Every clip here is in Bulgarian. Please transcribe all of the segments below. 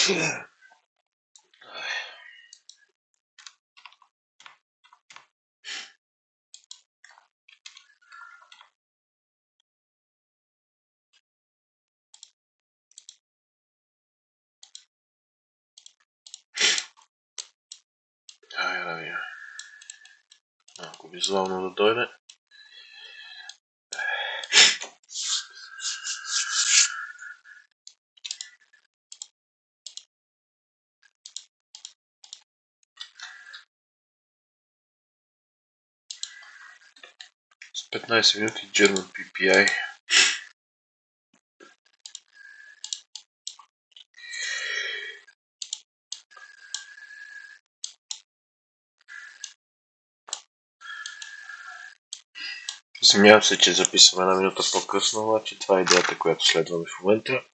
Айде да видим. Ако визуално да дойде. С 15 минути German PPI. Извинявам се, че записвам една минута по-късно, обаче това е идеята, която следваме в момента.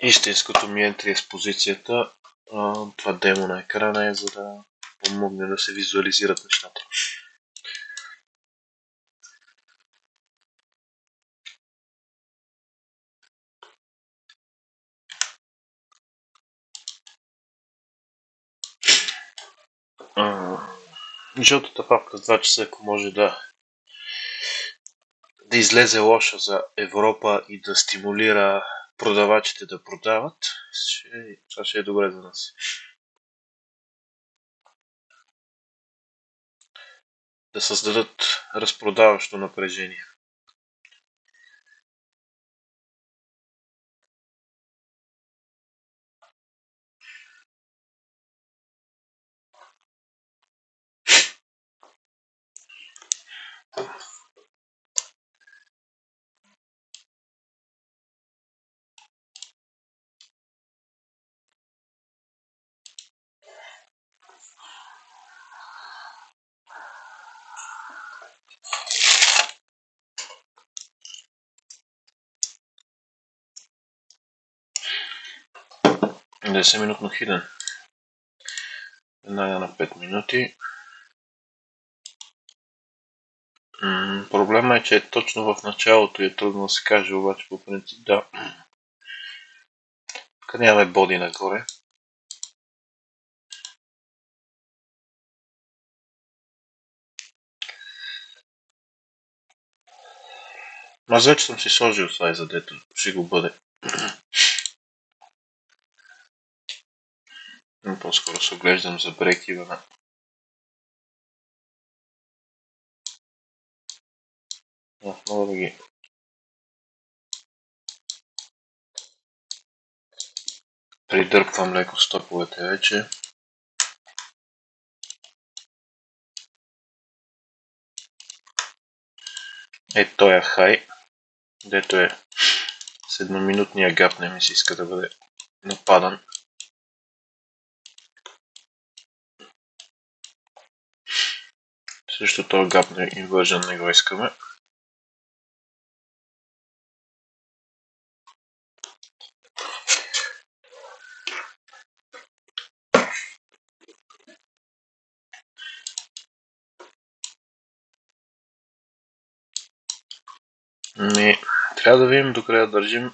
Истинското ми ентри с позицията. Това демо на екрана е, за да помогне да се визуализират нещата. Жълтата папка с 2 часа, ако може да излезе лоша за Европа и да стимулира продавачите да продават, това ще е добре за нас. Да създадат разпродаващо напрежение. Да се минутно хиден. Веднага на 5 минути. Проблема е, че точно в началото е трудно да се каже, обаче по принцип да. Тук нямаме боди нагоре. Аз вече съм си сложил слайза, дето ще го бъде. Но по-скоро се оглеждам за брейк-ивена. Мога да ги... Придърпвам леко стоповете вече. Той е хай, дето е с едноминутния гап, не ми се иска да бъде нападан. Също този гап на инвържен не го искаме. Трябва да видим докъде да държим.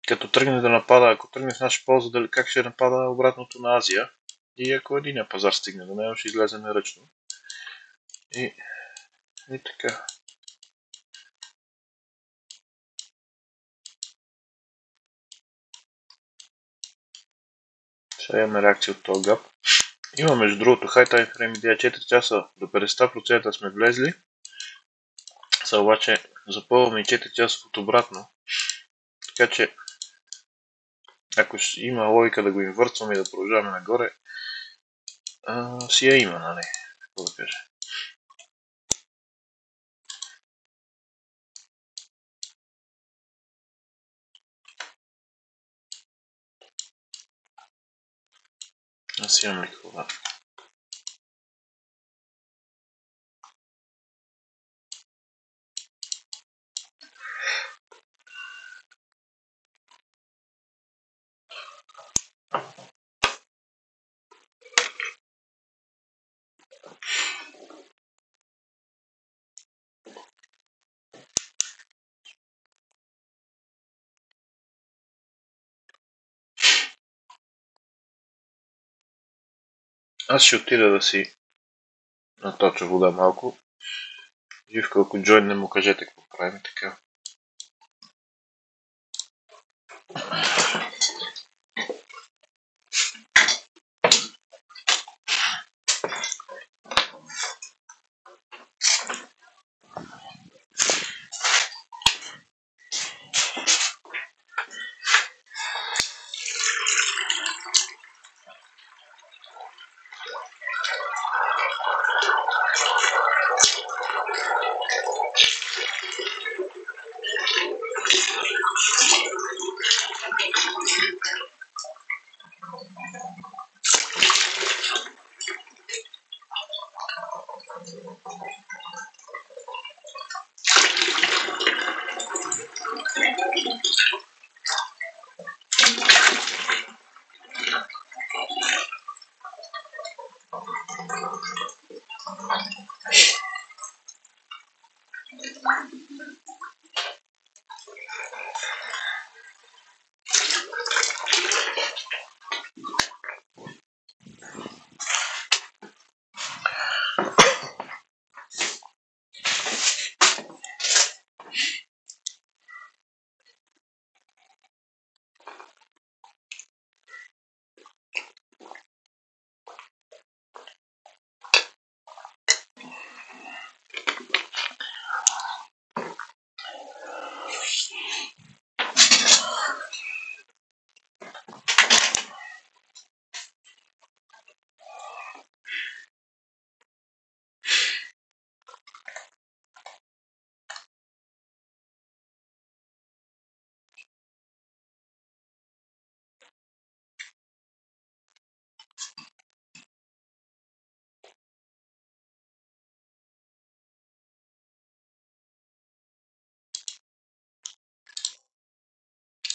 Като тръгне да напада, ако тръгне в наша полза, дали как ще напада обратното на Азия. И ако единия пазар стигне до него, ще излезем ръчно. И така. Сега имаме реакция от този гап. Има между другото high time frame идея 4 часа до 50% сме влезли. Са обаче запълваме и 4 часовото обратно. Така че ако има логика да го инвъртваме и да продължаваме нагоре, си я има, нали? Какво да кажа. Аз имам ли какво? Аз ще отида да си наточа вода малко. Живко, ако Джойн не му кажете какво правим, така.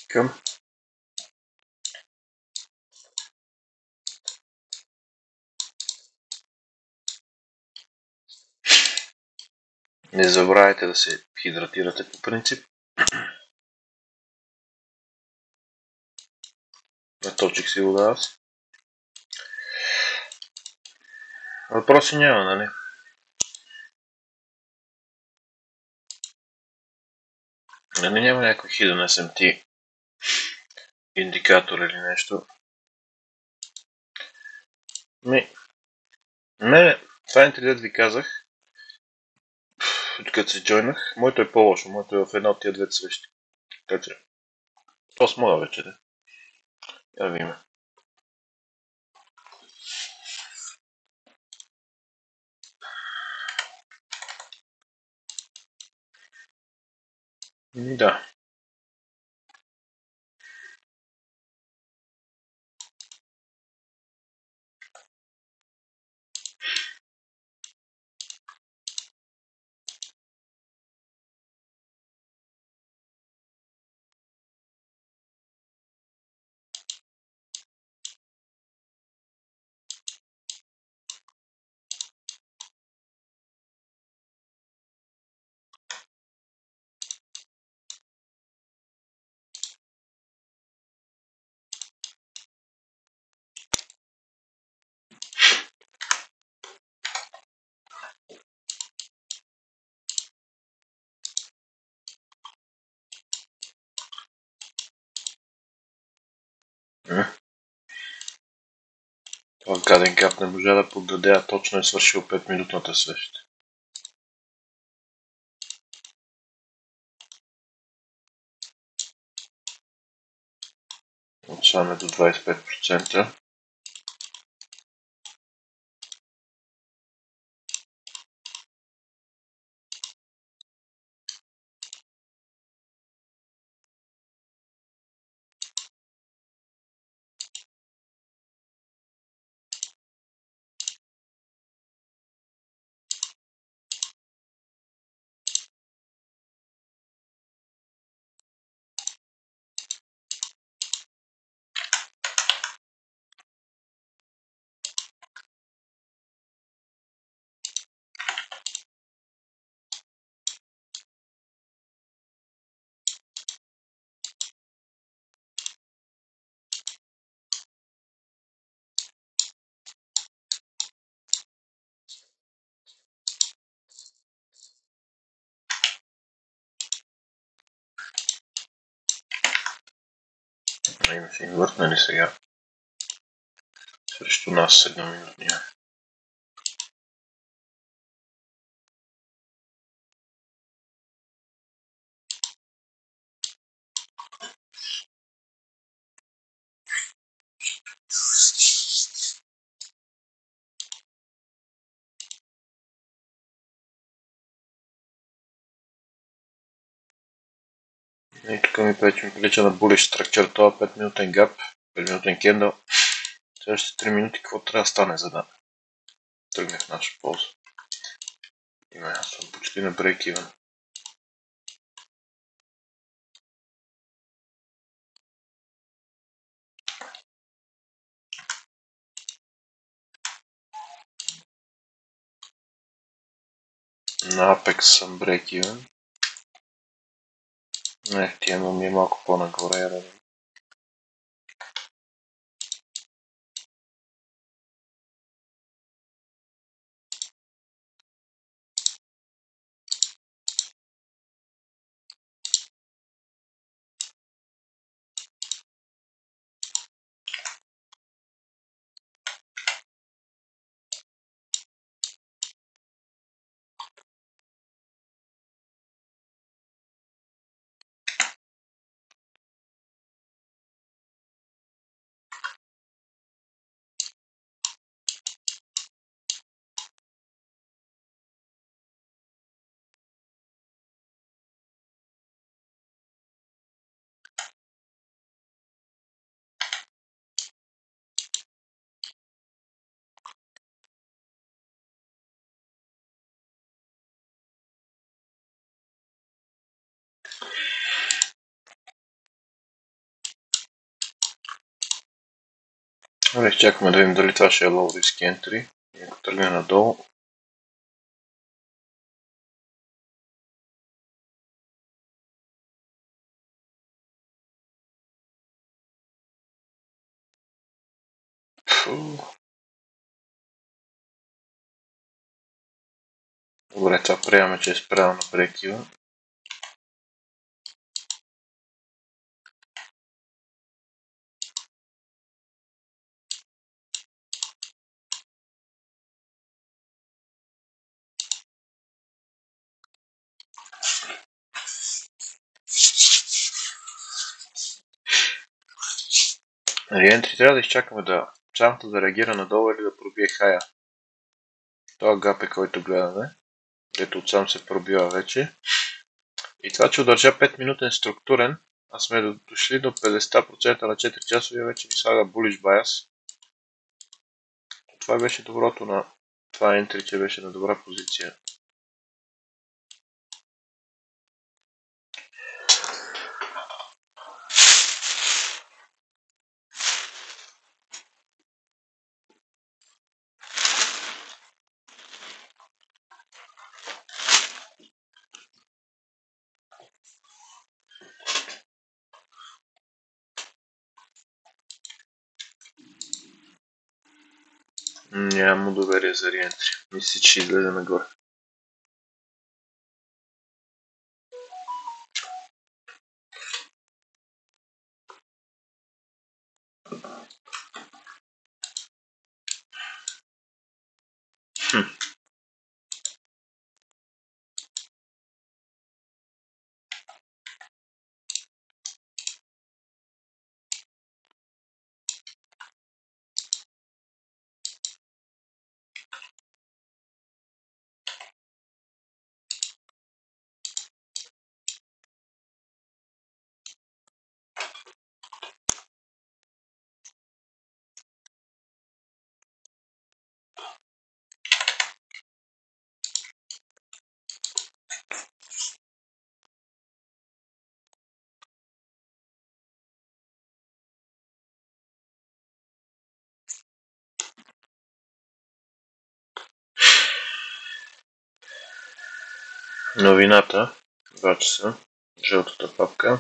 Към. Не забравяйте да се хидратирате по принцип. Наточих си вода аз. Въпроси няма, нали? Нали няма някой hidden SMT индикатор или нещо? Това интернет ви казах, като се джойнах, моето е по-лошо, моето е в една от тия двете свещи. Така че, то с моя вече, да. Я ви има. Да. Това гаден кап не можа да поддаде, а точно е свършил 5-минутната свещ. Отсваме до 25%. Им се въртнали сега срещу нас едноминутния. И тук ми прилича на bullish structure, това 5 минутен гап, 5 минутен кендъл. Следващите 3 минути какво трябва да стане, за да тръгне в наша полза. Има, аз съм почти на break-even. На Apex съм break-even. На FTM ми е малко по-нагоре. Добре, чакаме да видим дали това ще е low risk entry. И ако тръгне надолу, добре, това приемаме, че е спрямо на break-even. Реентри трябва да изчакаме да цената да реагира надолу или да пробие хая. Това гап е, който гледаме, дето отсам се пробива вече. И това, че удържа 5 минутен структурен, а сме дошли до 50% на 4 часовия, вече ми слага bullish bias. Това беше доброто на това ентри, че беше на добра позиция. Нямам му доверие за реентри. Мисля, че ще излезе нагоре. Новината, 2 часа, жълтата папка.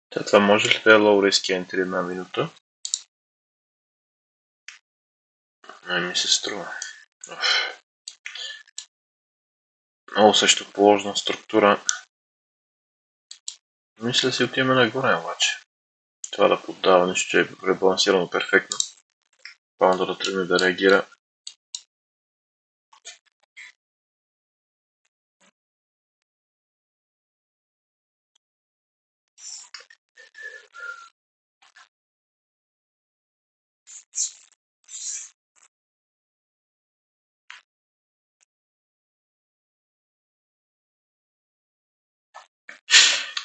Това може ли да е low risk entry 1 минута? Не ми се струва. Много също положена структура. Мисля си отиваме нагоре обаче. Това да поддава нищо, че е ребалансирано перфектно. Паунда да тръгне да реагира.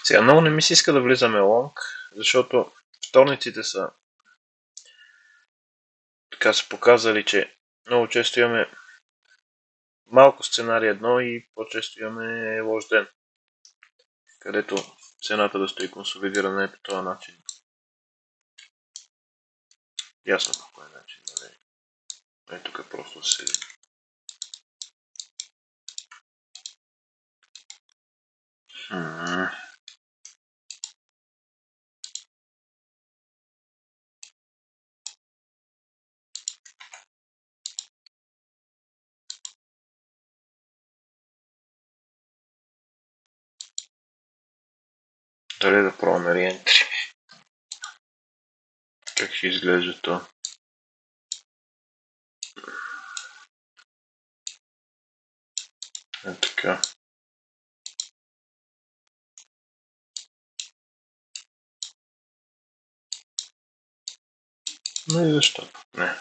Сега много не ми се иска да влизаме лонг, защото вторниците са така са показали, че много често имаме малко сценарий едно и по-често имаме лош ден, където цената да стои консолидирана е по този начин. Ясно по кой начин, нали? Е, тук просто се... Дали да пробваме реентри? Как ще изглежда то? Е така. Ну и защо? Не.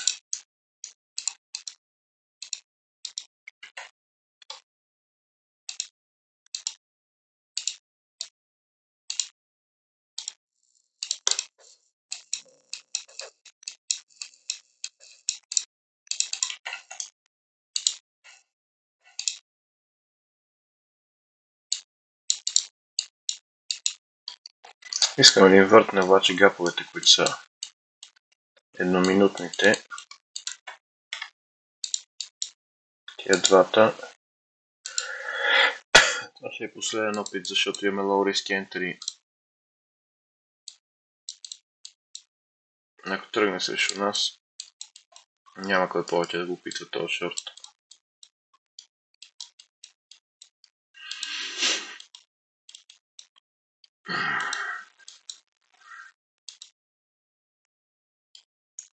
Искам да инвъртне обаче гаповете, които са едноминутните. Тия двата. Това ще е последен опит, защото имаме low risk entry. Ако тръгне срещу нас, няма кой повече да го опитва този шорт.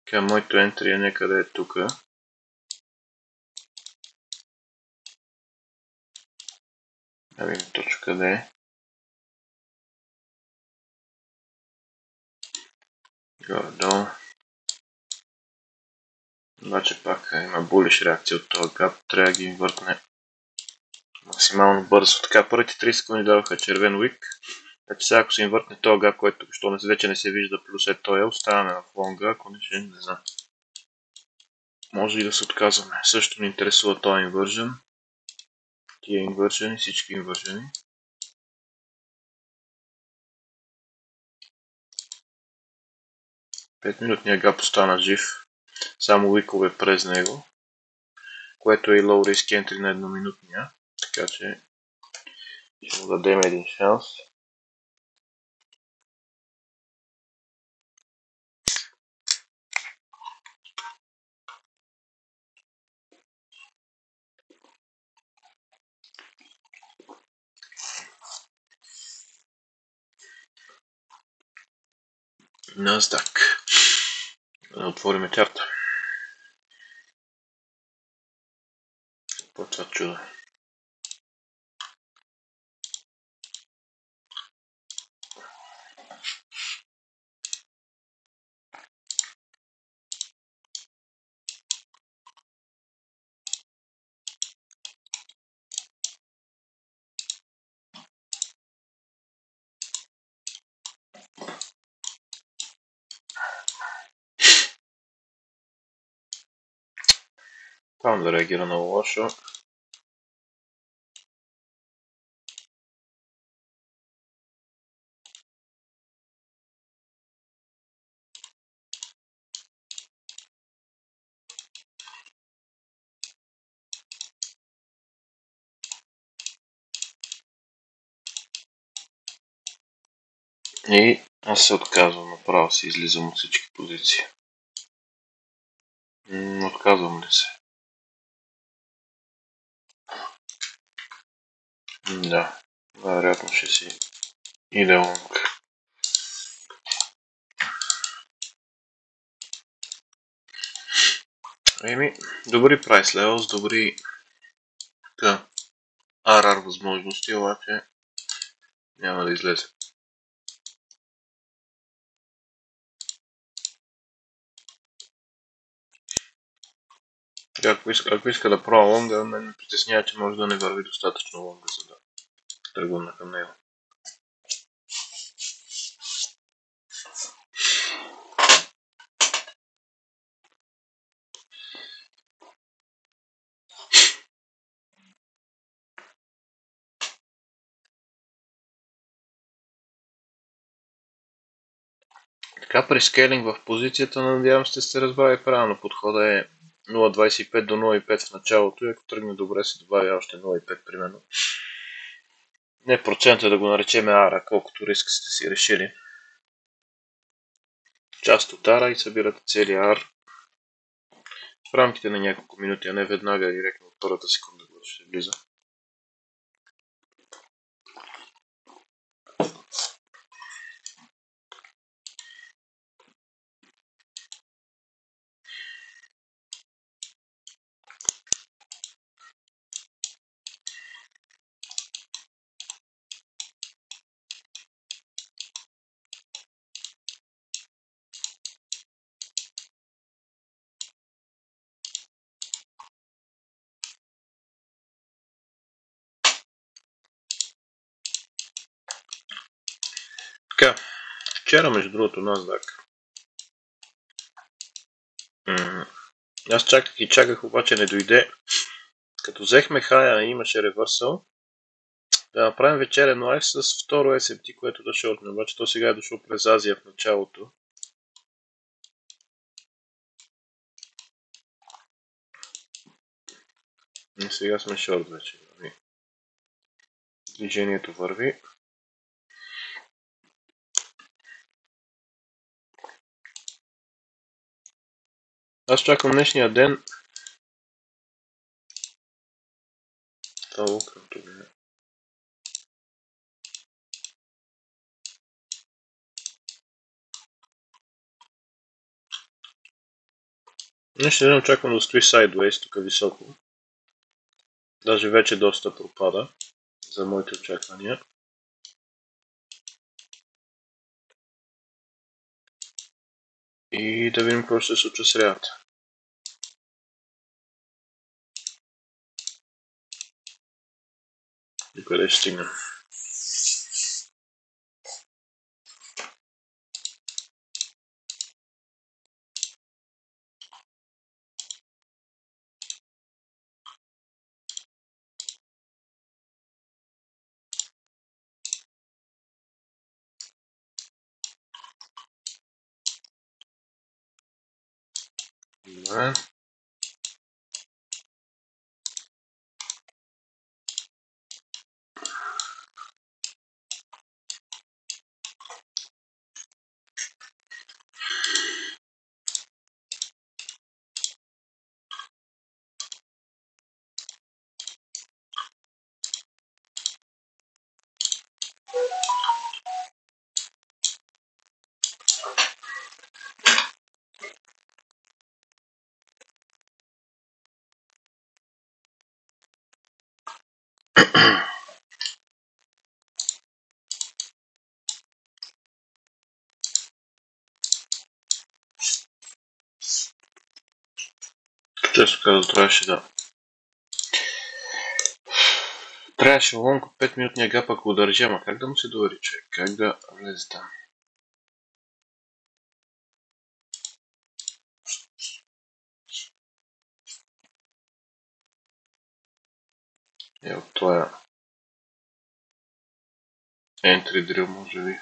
Така, моето entry е някъде е тук. Да видим точно къде е. Горе-долу. Обаче пак има булиш реакция от този гап. Трябва да ги инвъртне максимално бързо. Така, първите 3 секунди даваха червен уик. Значи сега ако се инвъртне този гап, който вече не се вижда, плюс е този, оставаме в лонга, ако не ще, не знам. Може и да се отказваме. Също ни интересува този инвържен. Тия инвържени, всички инвържени. Петминутният гап остана жив. Само уикове през него. Което е и low risk entry на едноминутния. Така че ще му дадем един шанс. Nasdaq. Да отворим чарта. Почва чудо. Там да реагира много лошо. И аз се отказвам, направо си излизам от всички позиции. Отказвам ли се? Да, вероятно ще си иде лонг. Еми, добри прайс левелс, добри RR възможности, обаче няма да излезе. Ако иска да пробва лонга, мен ме притеснява, че може да не върви достатъчно лонга, за да тръгвам към него. Така при скейлинг в позицията, надявам се сте разбрали правилно. Подхода е 0.25 до 0.5 в началото и ако тръгне добре се добавя още 0.5 примерно. Не процента да го наречем ARA, колкото риск сте си решили. Част от ARA и събирате целия AR в рамките на няколко минути, а не веднага директно от първата секунда, когато ще влиза. Така, вчера между другото Nasdaq. Аз чаках, обаче не дойде. Като взехме хая и имаше ревърсъл, да направим вечерен лайф с второ SMT, което да шортне. Обаче то сега е дошло през Азия в началото. И сега сме шорт вече. Движението върви. Аз чакам днешния ден. Това лукам тогава. Днешния ден очаквам да стои сайдвейс, тук високо. Даже вече доста пропада за моите очаквания. И да видим какво ще се случва срядата. И къде ще стигнем. Добре. Често казвам, трябваше лонг от 5 минутния гап, ако удържа, ама как да му се довери човек? Как да влезе там? От това entry drill може би.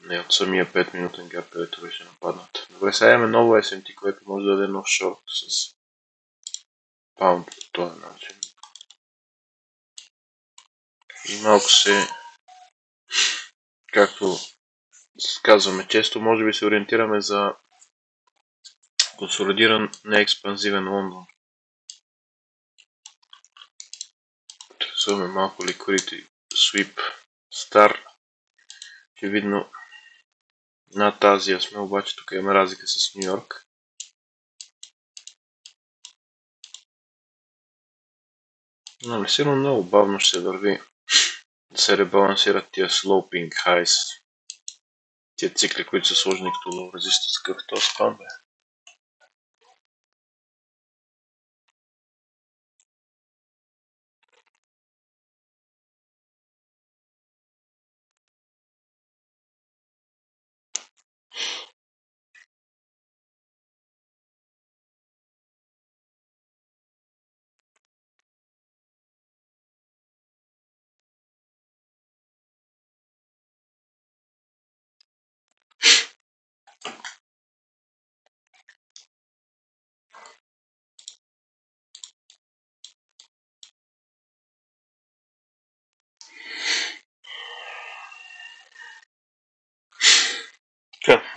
Не, от самия 5 минутен гап, където беше нападнат. Добре, сега имаме ново SMT, което може да даде нов шорт с паунд по този начин. И малко се, както казваме често, може би се ориентираме за консолидиран неекспанзивен Лондон. Гласуваме малко Liquidity Sweep Star. Очевидно над Азия сме, обаче тук имаме разлика с Нью Йорк. Но сигурно много бавно ще се върви да се ребалансират тия sloping highs. Тия цикли, които са сложени като low resistance, какъв този спан бе.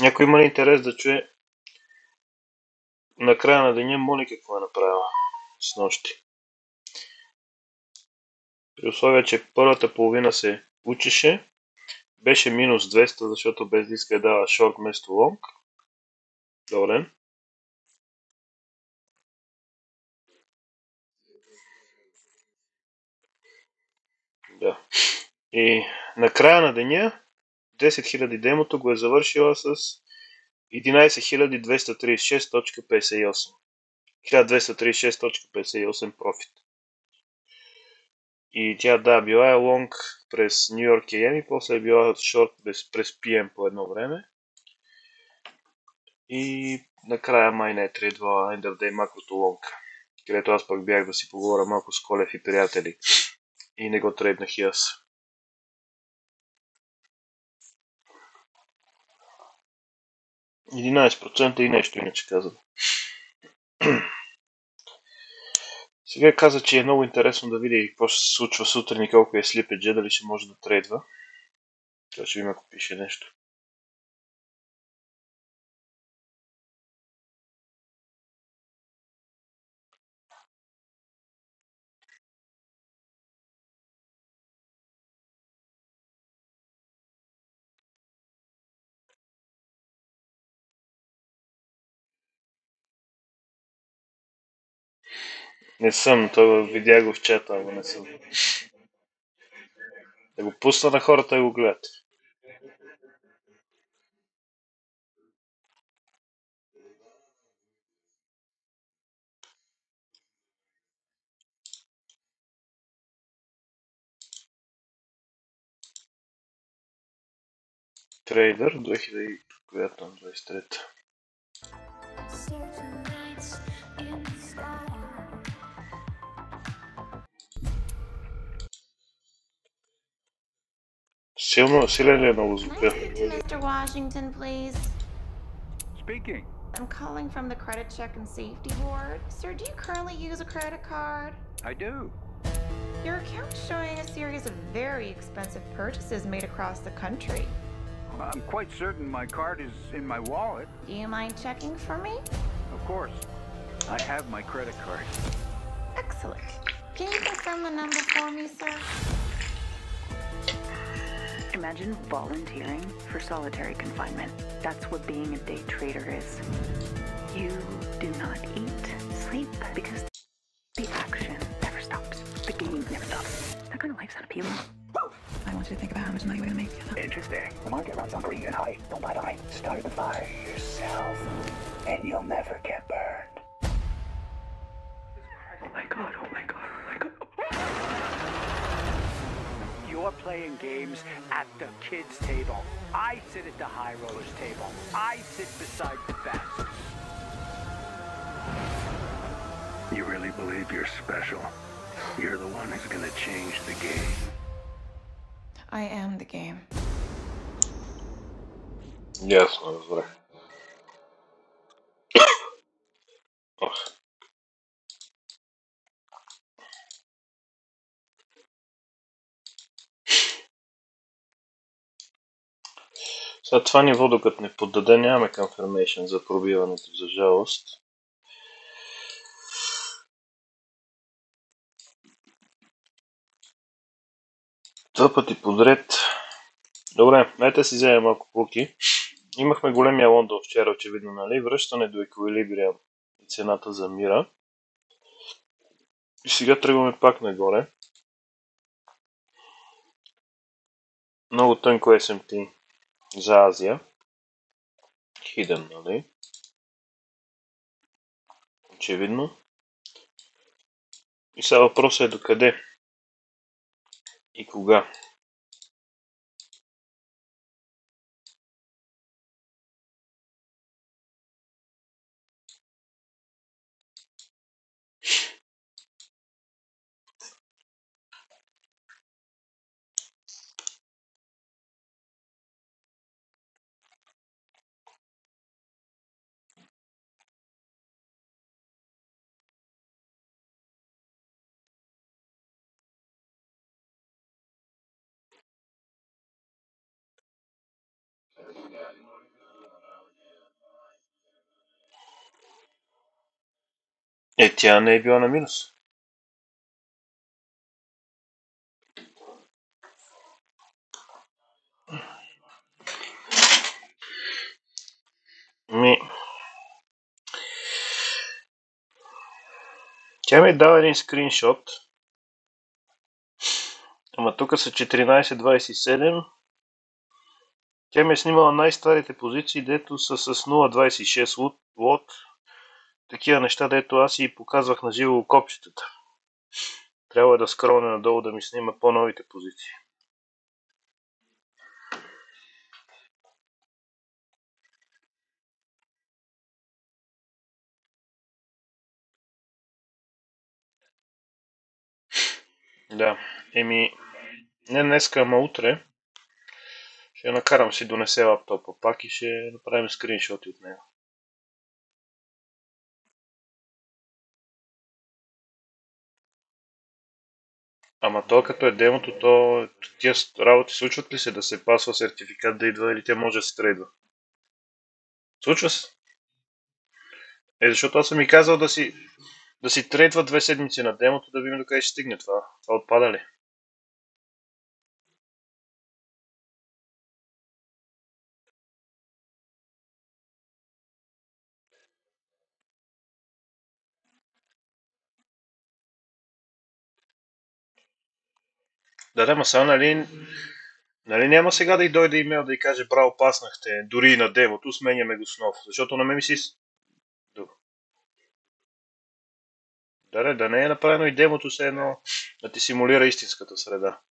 Някой има ли интерес да чуе на края на деня Моника какво е направила с нощи? При условие, че първата половина се учеше, беше минус 200, защото без диска е дава шорт вместо лонг. Добре. Да. И на края на деня 10 000 демото го е завършила с 11236.58. 1236.58 профит. И тя била е лонг през Нью Йорк AM и после е била шорт през PM по едно време. И накрая май не е трейдвала End of Day макрото лонг, където аз пък бях да си поговоря малко с Колев и приятели. И не го трейднах и аз. – 11% и нещо иначе казвам. Сега каза, че е много интересно да види какво ще се случва сутрин и колко е слипеджа, дали ще може да трейдва. Това ще видим, ако пише нещо. Не съм, той видя го в чата, ама не съм. Да го пусна на хората и го гледат. Трейдър 2023. Силен ли е много звука? Mr. Washington, please. Speaking. I'm calling from the Credit Check and Safety Board. Sir, do you currently use a credit card? I do. Your account's showing a series of very expensive purchases made across the country. I'm quite certain my card is in my wallet. Do you mind checking for me? Of course. I have my credit card. Excellent. Can you confirm the number for me, sir? Imagine volunteering for solitary confinement. That's what being a day trader is. You do not eat, sleep, because the action never stops. The game never stops. That kind of life's not appealing. I want you to think about how much money we're gonna make. Interesting. The market runs on green and high. Don't buy the hype. Start the fire yourself, and you'll never get burned. Oh my god, oh my god, oh my god. You're playing games at the kids' table. I sit at the high rollers table. I sit beside the best. You really believe you're special? You're the one who's gonna change the game. I am the game. Ясно, разбрах. Сега това ниво, докато не поддаде, нямаме confirmation за пробиването, за жалост. Два пъти подред. Добре, нека си вземем малко клуки. Имахме големия Лондон вчера, очевидно, нали? Връщане до еквилибрия и цената за мира. И сега тръгваме пак нагоре. Много тънко SMT за Азия. Хиден, нали? Очевидно. И сега въпросът е докъде и кога. Тя не е била на минус. Тя ми дава един скриншот. Ама тук са 14.27. Тя ми е снимала най-старите позиции, дето са с 0.26 лот. Такива неща, дето аз и показвах на живо копчетата. Трябва да скролне надолу да ми снима по-новите позиции. Да, не днеска, ама утре ще накарам си донесе лаптопа пак и ще направим скриншоти от него. Ама то като е демото, то тия работи случват ли се да се пасва сертификат да идва или те може да се трейдва? Случва се. Защото аз съм ми казал да си трейдва 2 седмици на демото, да видим докъде ще стигне това. Това отпада ли? Да, ма сега, нали няма сега да й дойде имейл да й каже браво, паснахте, дори и на демото, сменяме го с нов. Защото на мен ми си... Да не е направено и демото все едно да ти симулира истинската среда.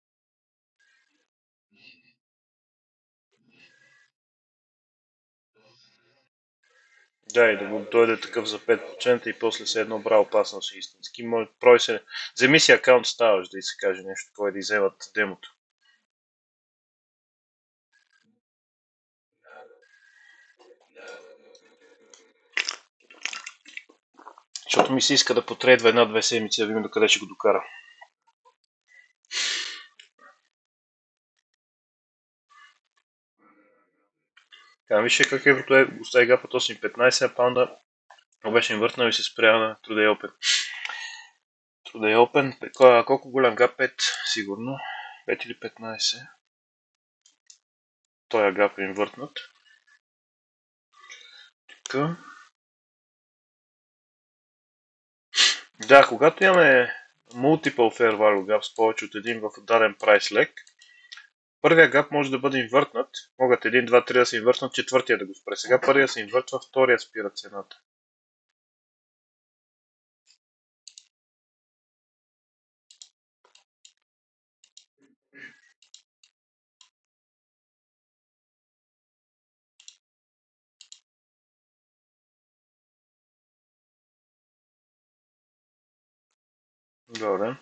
Да, и да го дойде такъв за 5% и после се едно браво паснал си истински. Вземи си акаунт ставаш, да й се каже нещо, кой да изземат демото. Защото ми се иска да потрейдва 1-2 седмици, да видим докъде ще го докара. Вижте как еврото е, сега път 8.15, а паунда беше им въртнал и се спря на Today Open. Today Open, колко голям гап? 5 сигурно. 5 или 15. Той гап е им въртнат. Така. Да, когато имаме multiple fair value gaps, повече от един в даден прайс лек, първия гап може да бъде инвъртнат. Могат 1, 2, 3 да се инвъртнат, четвъртия да го спре. Сега първия се инвъртва, втория спира цената. Добре.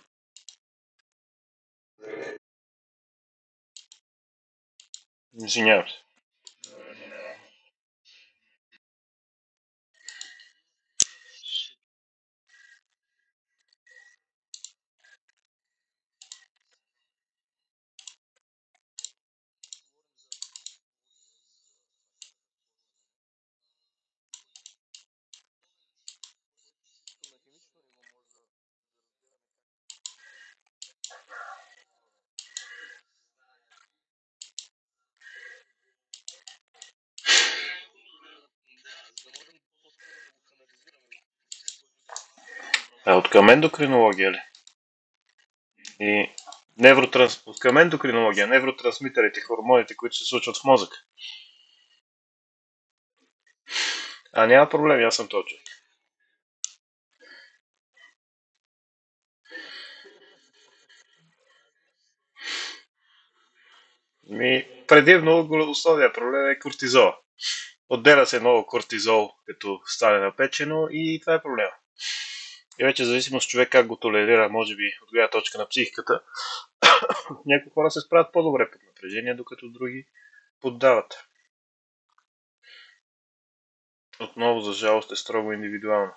Извинявам се. От към ендокринология ли? И от към ендокринология, невротрансмитерите, хормоните, които се случват в мозъка. Няма проблем, аз съм този човек. Предимно основният проблем е кортизол. Отделя се много кортизол, като стане напечено и това е проблема. И вече зависимост човек как го толерира, може би от гледна точка на психиката. Някои хора се справят по-добре под напрежение, докато други поддават. Отново, за жалост, е строго индивидуално.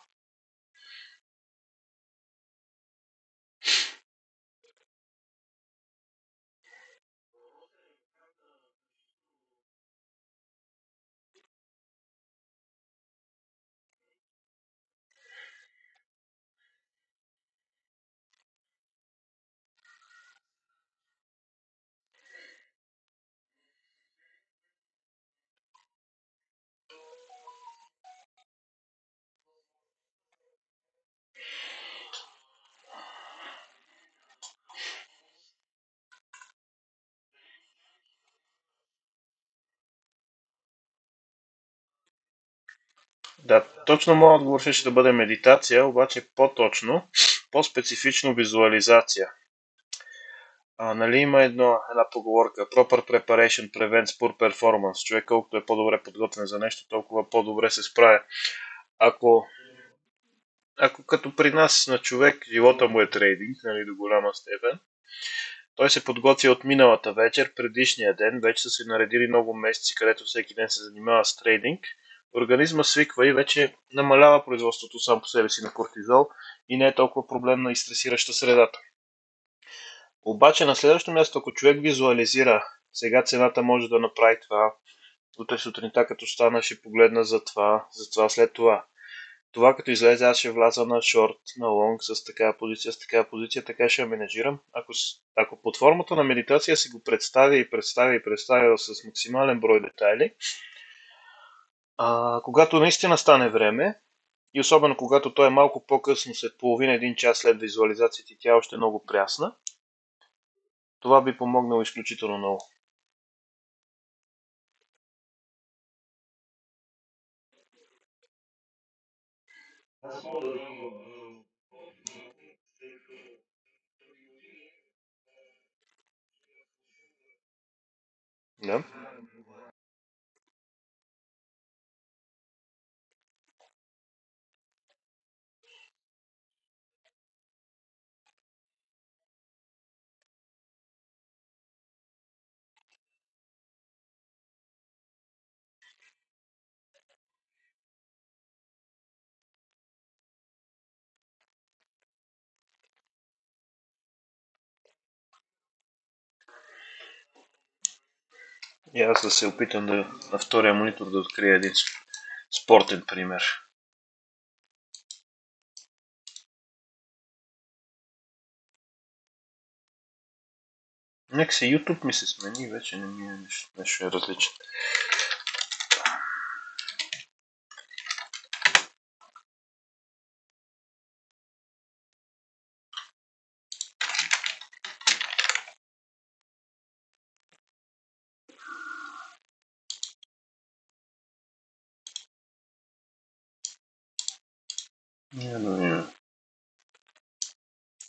Да, точно моят отговор ще да бъде медитация, обаче по-точно, по-специфично визуализация. Нали има една поговорка: Proper preparation prevents poor performance. Човек колкото е по-добре подготвен за нещо, толкова по-добре се справя. Ако като при нас на човек живота му е трейдинг, нали, до голяма степен, той се подготвя от миналата вечер, предишния ден, вече са се наредили много месеци, където всеки ден се занимава с трейдинг. Организма свиква и вече намалява производството сам по себе си на кортизол и не е толкова проблемна и стресираща средата. Обаче на следващото място, ако човек визуализира, сега цената може да направи това, утре сутринта като стана ще погледна за това след това. Това като излезе, аз ще вляза на шорт, на лонг с такава позиция, така ще я менеджирам. Ако под формата на медитация си го представя с максимален брой детайли, когато наистина стане време, и особено когато той е малко по-късно, след половина-един час след визуализацията и тя е още много прясна, това би помогнало изключително много. Да. И аз да се опитам на втория монитор да открия един спортен пример. Нека се YouTube ми се смени, вече не ми е нещо е различно.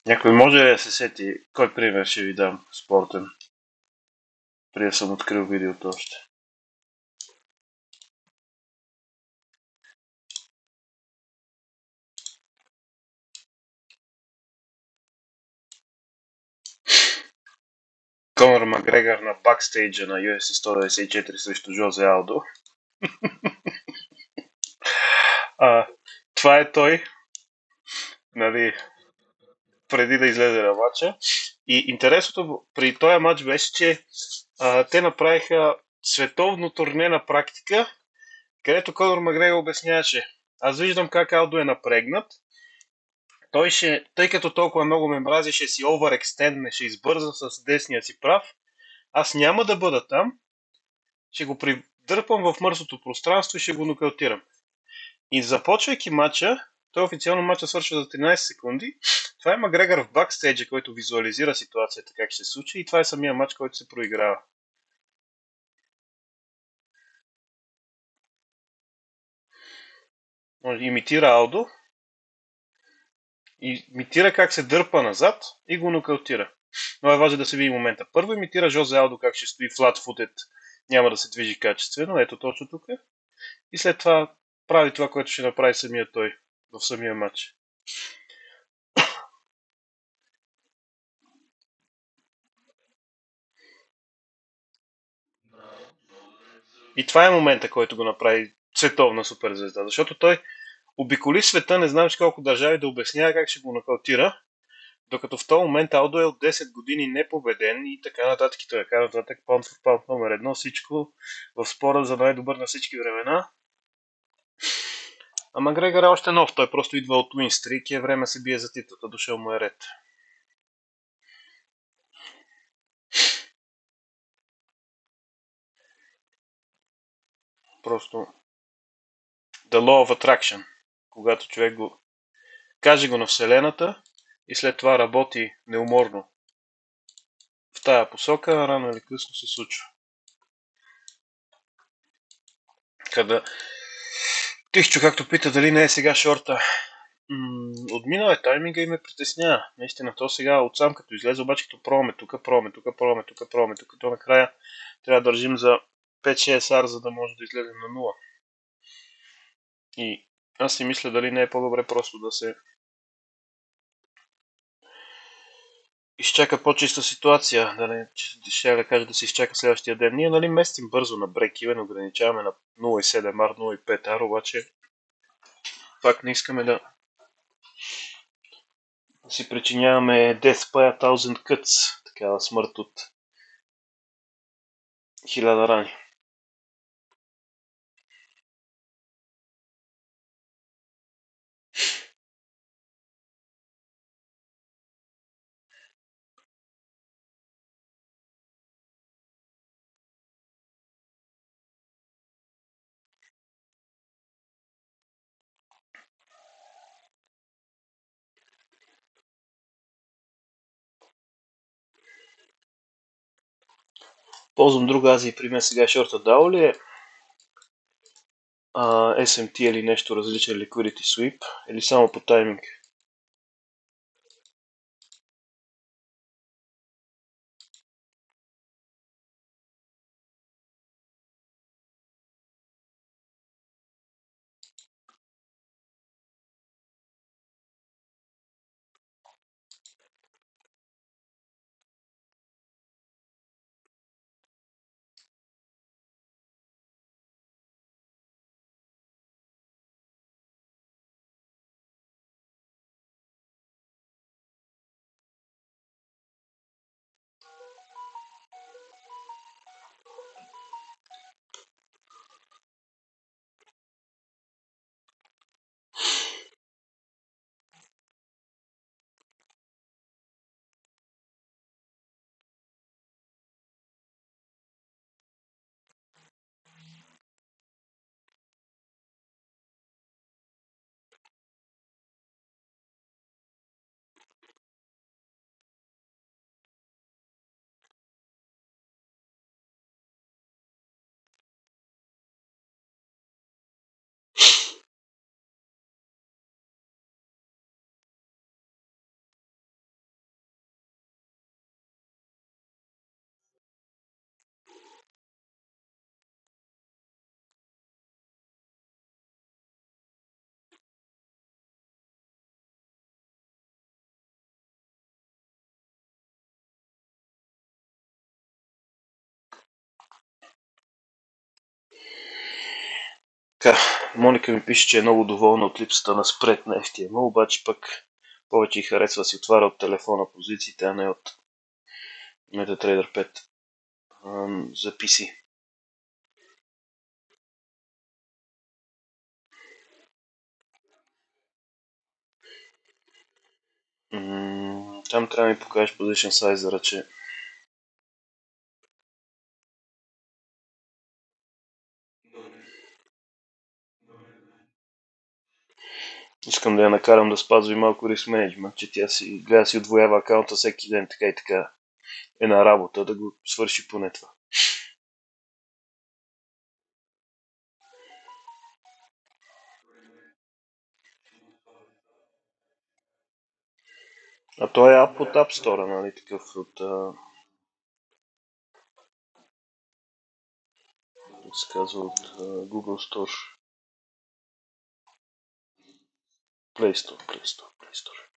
Някой може ли да се сети кой пример ще ви дам спортен? Преди да съм открил видеото още. Конор Макгрегор на бакстейджа на UFC 194 срещу Жозе Алдо. Това е той, нали, преди да излезе на матча. И интересното при този матч беше, че те направиха световно турне на практика, където Конор Макгрегор обясняваше: аз виждам как Алдо е напрегнат, тъй като толкова много ме мрази, ще си overextend, ще избърза с десния си прав, аз няма да бъда там, ще го придърпам в мърсото пространство и ще го нокаутирам. И започвайки матча, Той официално матча свършва за 13 секунди. Това е Макгрегор в бакстейджа, който визуализира ситуацията как ще се случи и това е самия матч, който се проиграва. Може да имитира Алдо и имитира как се дърпа назад и го нокаутира. Но е важно да се види момента. Първо имитира Жозе Алдо как ще стои flat-footed, няма да се движи качествено, ето точно тук. И след това прави това, което ще направи самия той в самия матч. И това е момента, който го направи световна суперзвезда, защото той обиколи света, не знам колко държави да обяснява как ще го нокаутира, докато в този момент Алдо е от 10 години непобеден и така нататък, и така нататък, паунт в паунт номер 1, всичко в спора за най-добър на всички времена. А Макгрегор е още нов, той просто идва от Win Streak и е време се бие за титлата, дошъл му е ред. Просто the law of attraction, когато човек го каже го на Вселената и след това работи неуморно в тая посока, рано или късно се случва. Kada Тихчо, както пита дали не е сега шорта. Отминал е тайминга и ме притеснява. Наистина, то сега отсам като излезе, обаче като пробваме тук, то накрая трябва да държим за 5-6 ар, за да може да излезем на 0. И аз си мисля дали не е по-добре просто да се изчака по-чиста ситуация, ще да кажа да се изчака следващия ден. Ние нали местим бързо на break-even, ограничаваме на 0,7 ар, 0,5 ар, обаче пак не искаме да си причиняваме death by 1000 cuts, такава смърт от 1000 рани. Ползвам друга Азия, при мен сега шорта дал ли е SMT или нещо различен Liquidity Sweep или само по тайминг? Така, Моника ми пише, че е много доволна от липсата на спред на FTMO, обаче пък повече й харесва си отваря от телефона позициите, а не от MetaTrader 5 за PC. Там трябва да ми покажеш position size, за ръче. Искам искам да я накарам да спазва и малко риск менеджмент, че тя си гледа си отвоява акаунта всеки ден, така и така е на работа, да го свърши поне това. А той е ап от App Store, нали, такъв от... как се казва, от Google Store. Play Store.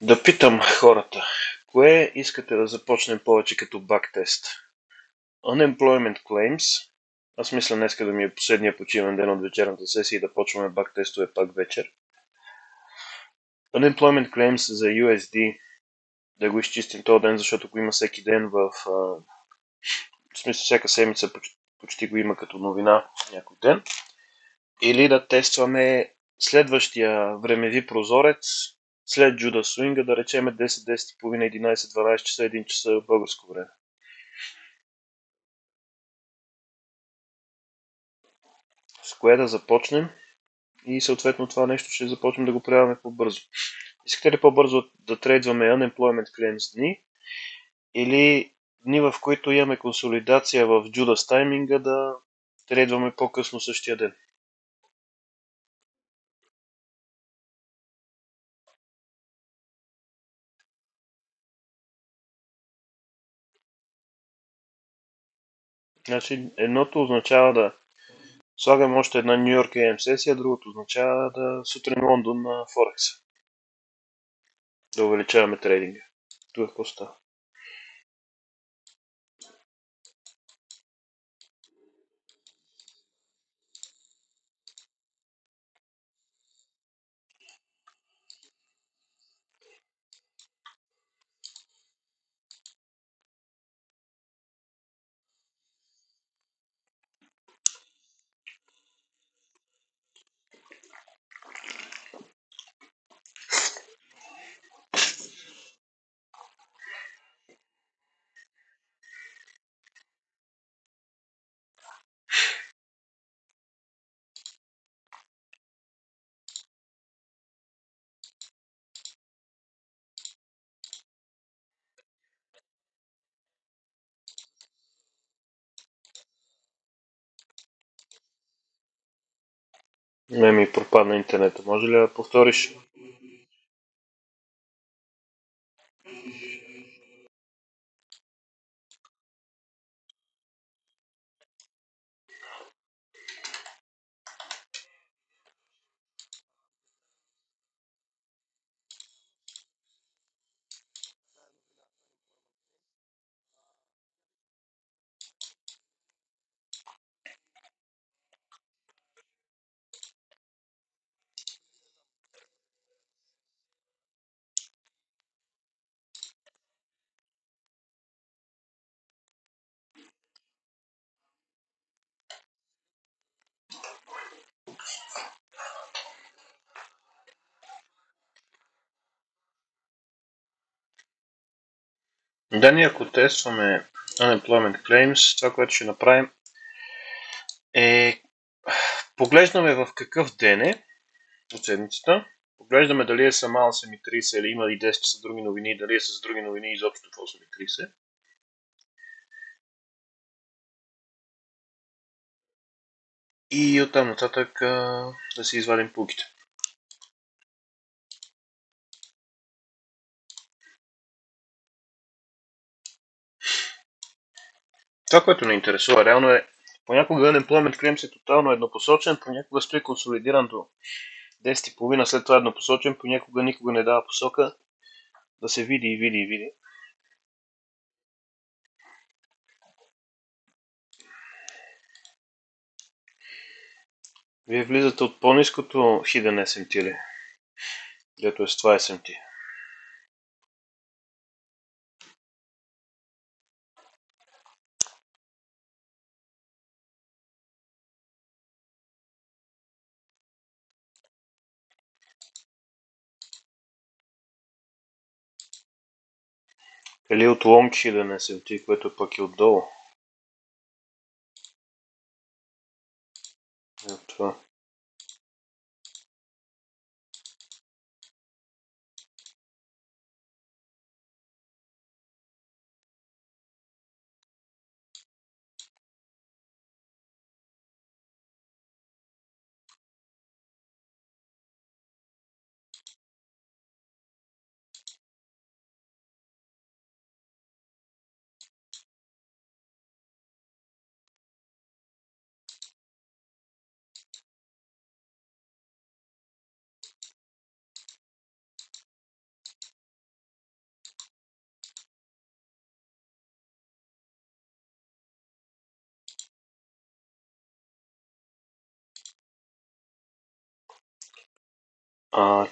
Да питам хората, кое искате да започнем повече като бактест? Unemployment Claims. Аз мисля днеска да ми е последния почивен ден от вечерната сесия и да почваме бактестове пак вечер. Unemployment Claims за USD да го изчистим този ден, защото го има всеки ден в смисъл всяка седмица почти го има като новина някой ден. Или да тестваме следващия времеви прозорец след Джуда Суинга, да речеме 10, 10.30, 11, 12 часа, 1 часа българско време. С кое да започнем и съответно това нещо ще започнем да го правяме по-бързо. Искате ли по-бързо да трейдваме Unemployment Claims дни или дни, в които имаме консолидация в Judas тайминга, да трейдваме по-късно същия ден? Значи, едното означава да слагам още една Нью Йорк AM сесия, другото означава да сутрин Лондон на Форекс. Да увеличаваме трейдинга. Това какво става? Не ми пропадна интернета. Може ли да повториш? Да, ние ако тестваме Unemployment Claims, това, което ще направим е поглеждаме в какъв ден е от седмицата, поглеждаме дали е сама 8.30 или има и 10 часа други новини, дали е с други новини изобщо в 8.30. И оттам нататък да си извадим пулките. Това, което ме интересува, реално е, понякога unemployment claims е тотално еднопосочен, понякога стои консолидиран до 10,5, след това еднопосочен, понякога никога не дава посока, да се види и види и види. Вие влизате от по-ниското Hidden SMT ли? Дето е с това SMT. Или от Long Hidden SMT, което пък е отдолу. Ето това.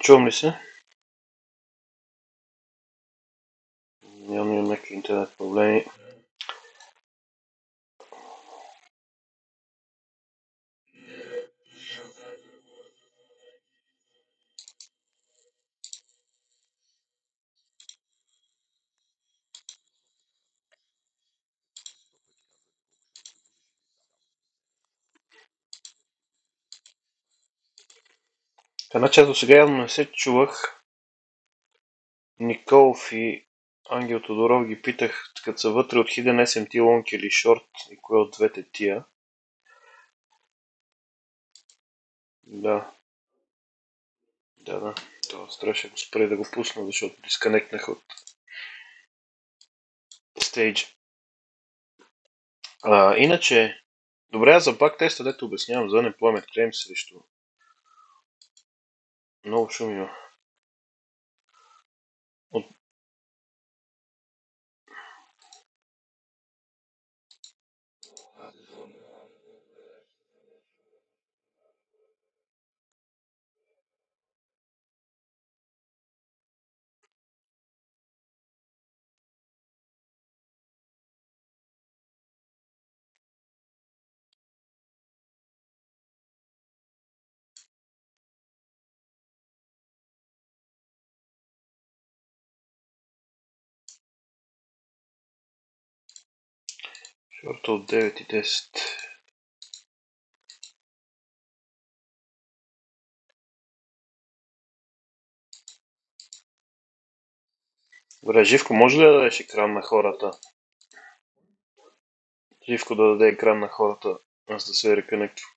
Чувам ли се? Имам някакви интернет проблеми. Една част до сега явно не се чувах. Николов и Ангел Тодоров ги питах, като са вътре от Hidden SMT Long или Short и кое от двете тия. Да. Да. Това трябваше да го спре да го пусна, защото дисконектнах от стейдж. Иначе, добре, за баг теста, дето обяснявам за unemployment claims срещу много шум има. Шорта от 9 и 10. Добре, Живко, може ли да дадеш екран на хората? Живко да даде екран на хората, аз да се реконектвам.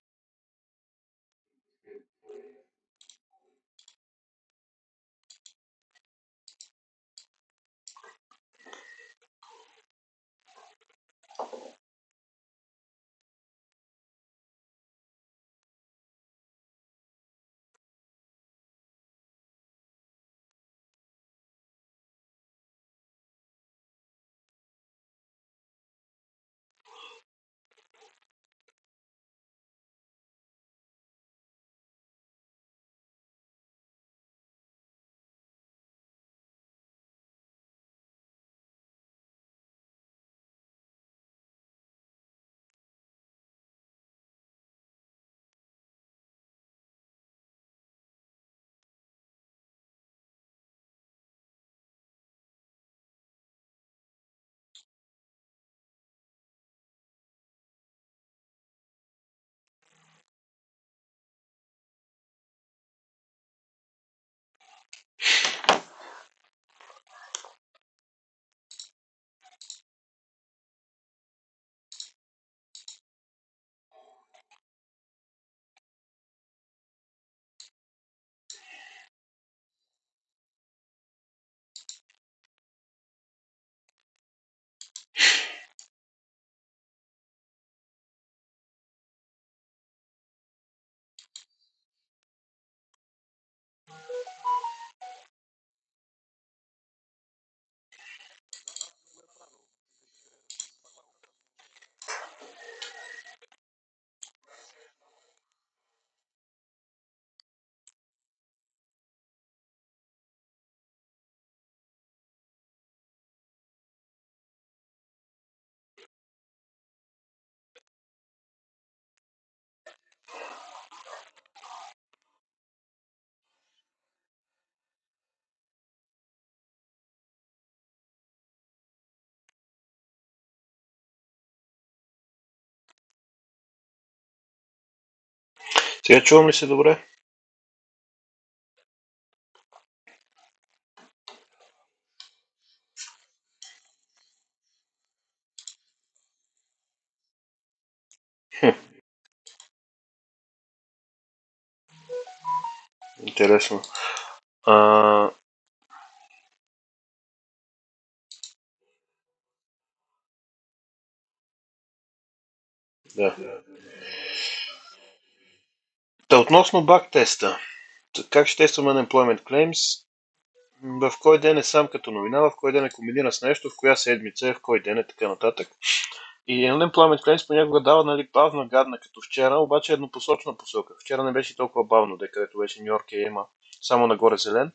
Сега чувам ли се добре? Интересно. А, да. Та относно баг теста. Как ще тестваме Unemployment Claims? В кой ден е сам като новина, в кой ден е комбинира с нещо, в коя седмица е, в кой ден е, така нататък. И Unemployment Claims понякога дава, нали, бавна гадна като вчера, обаче еднопосочна посока. Вчера не беше толкова бавно, където беше Нью Йорк има само нагоре зелен.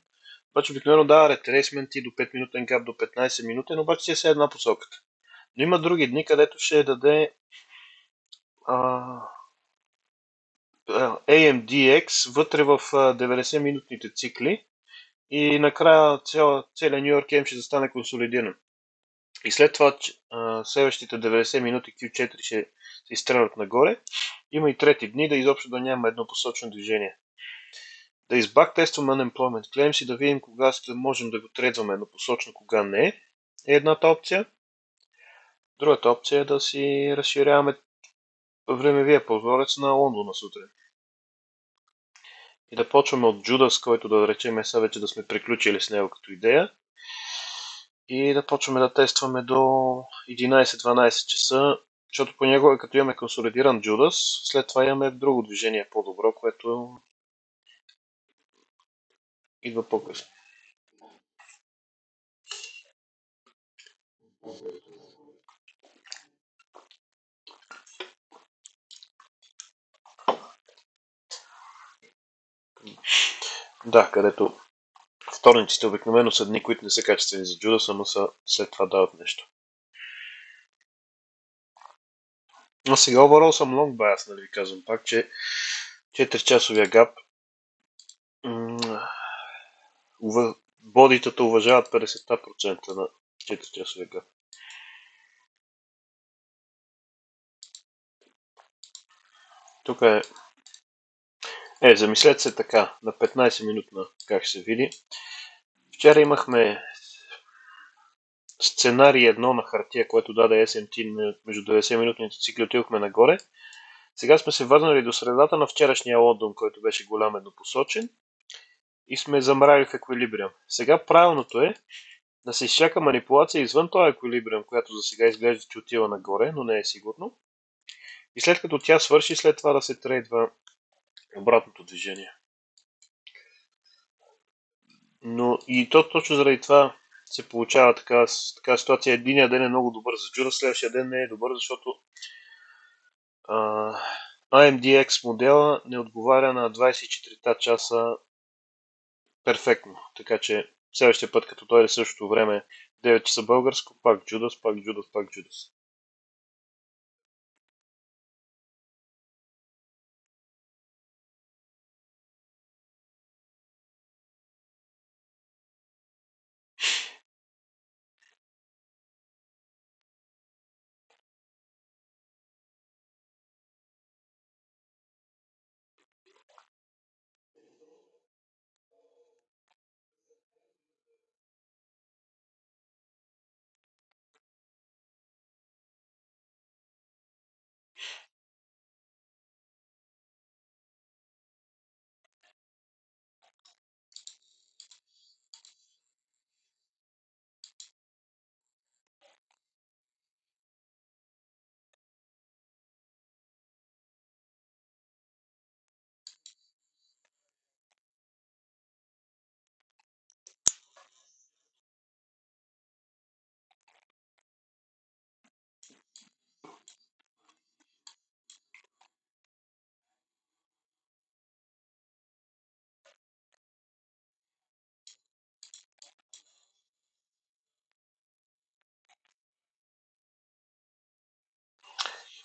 Обаче обикновено дава ретрейсменти до 5 минутен гап, до 15 минутен, обаче си е все една посоката. Но има други дни, където ще даде AMDX вътре в 90-минутните цикли и накрая целият Нью Йорк ще застане консолидиран. И след това следващите 90 минути Q4 ще се изстрелят нагоре. Има и трети дни да изобщо да няма еднопосочно движение. Да избактестваме Unemployment Claims и да видим кога можем да го трейдваме еднопосочно, кога не е едната опция. Другата опция е да си разширяваме времевия прозорец на Лондона сутрин. И да почваме от Judas, който да речем сега вече да сме приключили с него като идея. И да почваме да тестваме до 11-12 часа, защото понякога като имаме консолидиран Judas, след това имаме друго движение по-добро, което идва по-късно. Да, където вторниците обикновено са дни, които не са качествени за Judas, но са след това дават нещо. Но сега overall съм long bias, нали ви казвам пак, че 4-часовия гап бодитата уважават 50% на 4-часовия гап. Тук замислете се така, на 15 минутна как ще се види. Вчера имахме сценарий 1 на хартия, което даде SMT между 90-минутните цикли, отидохме нагоре. Сега сме се върнали до средата на вчерашния Лондон, който беше голям еднопосочен и сме замрали в еквилибриум. Сега правилното е да се изчака манипулация извън този еквилибриум, която за сега изглежда, че отива нагоре, но не е сигурно. И след като тя свърши, след това да се трейдва обратното движение. Но и то точно заради това се получава така ситуация. Единия ден е много добър за Judas, следващия ден не е добър, защото AMDX модела не отговаря на 24 часа перфектно. Така че следващия път, като дойде същото време, 9 часа българско, пак Judas, пак Judas, пак Judas.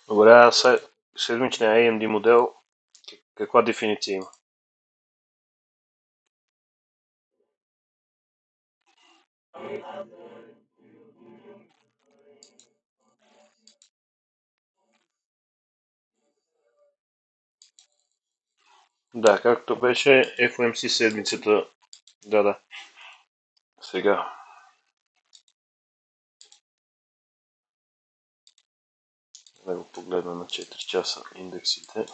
Добре, седмичния AMD модел, каква дефиниция има? Да, както беше FOMC седмицата. Да. Сега. Да го погледна на 4 часа индексите.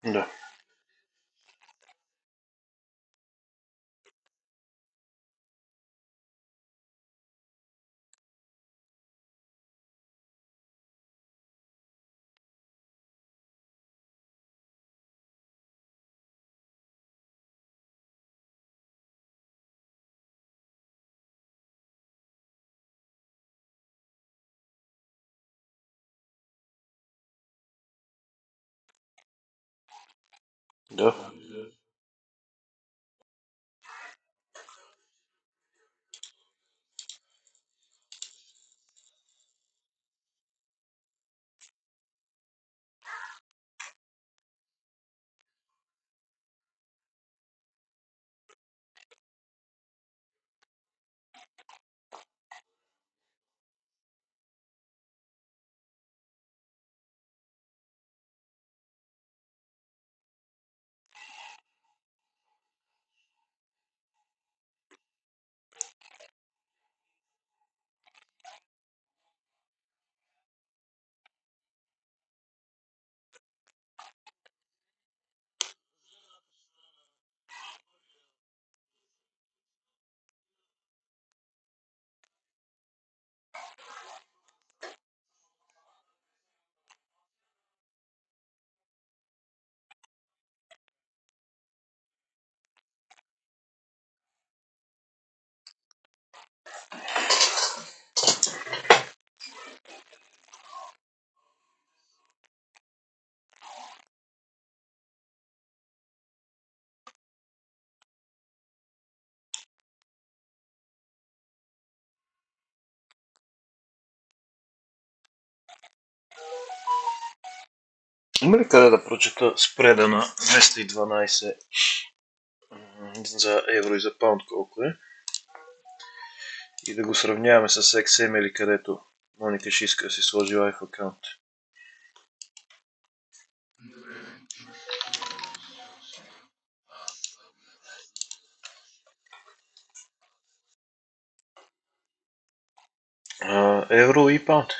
Да. Да. Има ли къде да прочета спреда на 212 за евро и за паунд колко е? И да го сравняваме с XML, където Моника ще иска да си сложи лайф аккаунт. Евро и паунд.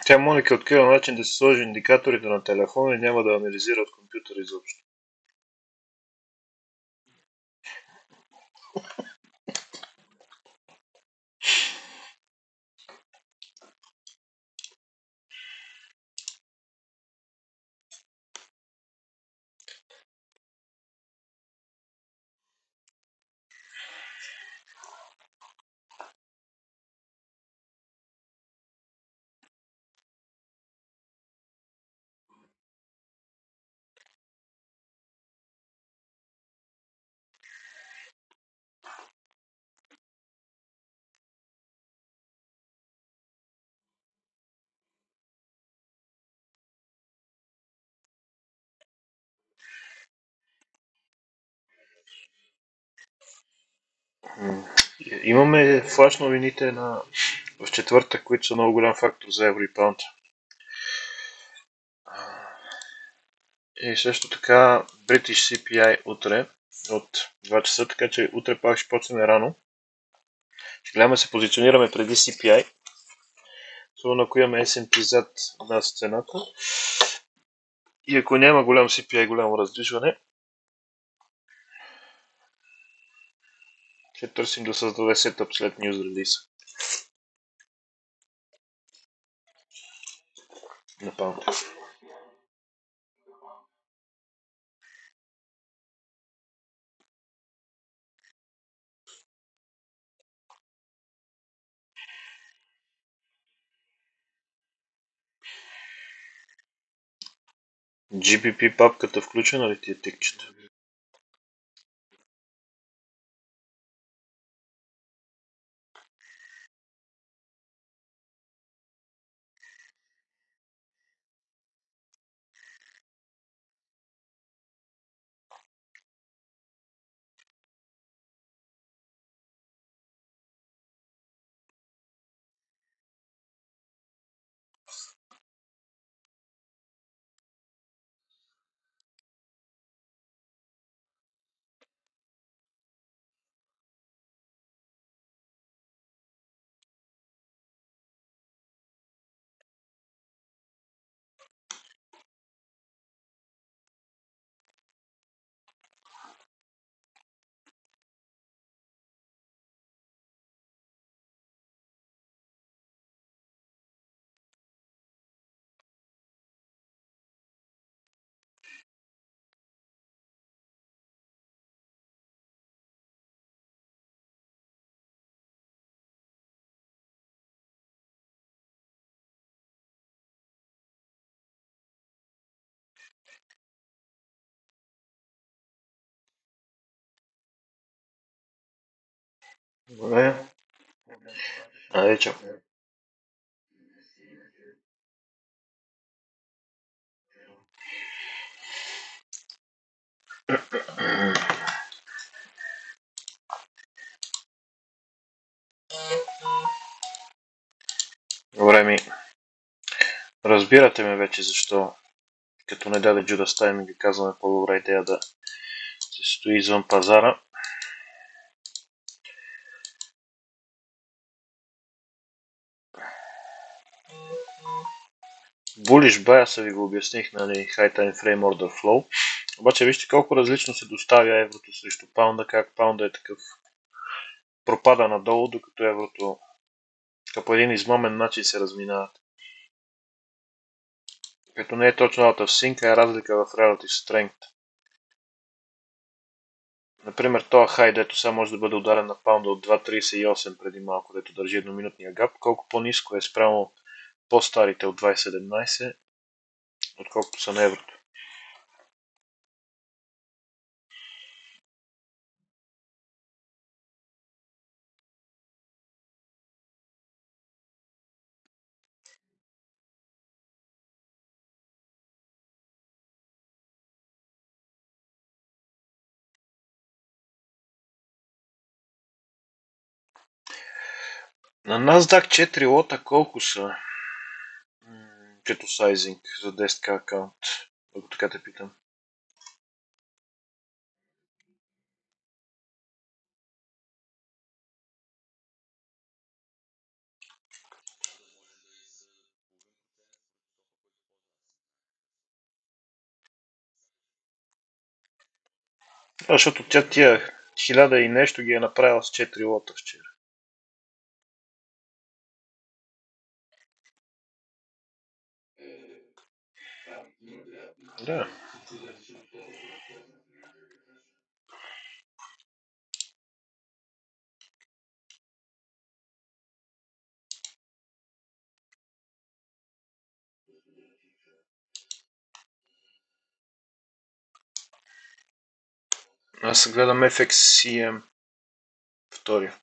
Тя Моника открива начин да се сложи индикаторите на телефона и няма да анализира от компютъра изобщо. Имаме флаш новините в четвъртък, които са много голям фактор за евро и паунд. И също така British CPI утре от 2 часа, така че утре пак ще почнем рано. Ще гледаме се позиционираме преди CPI. Особено ако имаме S&P зад нас цената. И ако няма голям CPI, голямо раздвижване, ще търсим да създаде сетъп след news release. На паунд. GBP папката включена ли ти е тикчета? Добре. Айде, чао. Добре, разбирате ме вече защо като не даде Джуда Стайн ми ги казваме по-добра идея да се стои извън пазара. Bullish bias ви го обясних, нали, High Time Frame Order Flow. Обаче вижте колко различно се доставя еврото срещу паунда, как паунда е такъв пропада надолу, докато еврото по един измамен начин се разминават. Като не е точно out of sync, а е разлика в relative strength. Например, този хай, дето сега може да бъде ударен на паунда от 2.38 преди малко, дето държи едноминутния гап, колко по-ниско е спрямо по-старите от 2.17, отколкото са на еврото. На NASDAQ 4 лота колко са? Като сайзинг за 10к акаунт, ако така те питам. Защото тя тия 1000 и нещо ги е направила с 4 лота вчера. Да. Аз гледам FXCM втория.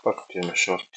Пак отиваме шорт.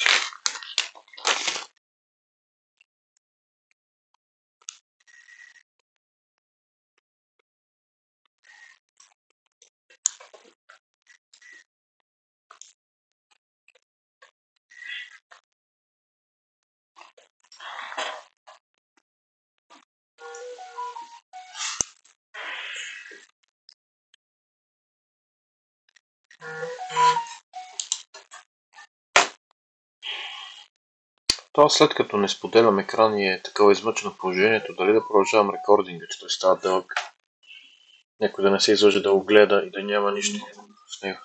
Това след като не споделям екран и е такова измъчено положението, дали да продължавам рекординга, че той става дълъг. Някой да не се излъже да го гледа и да няма нищо в него.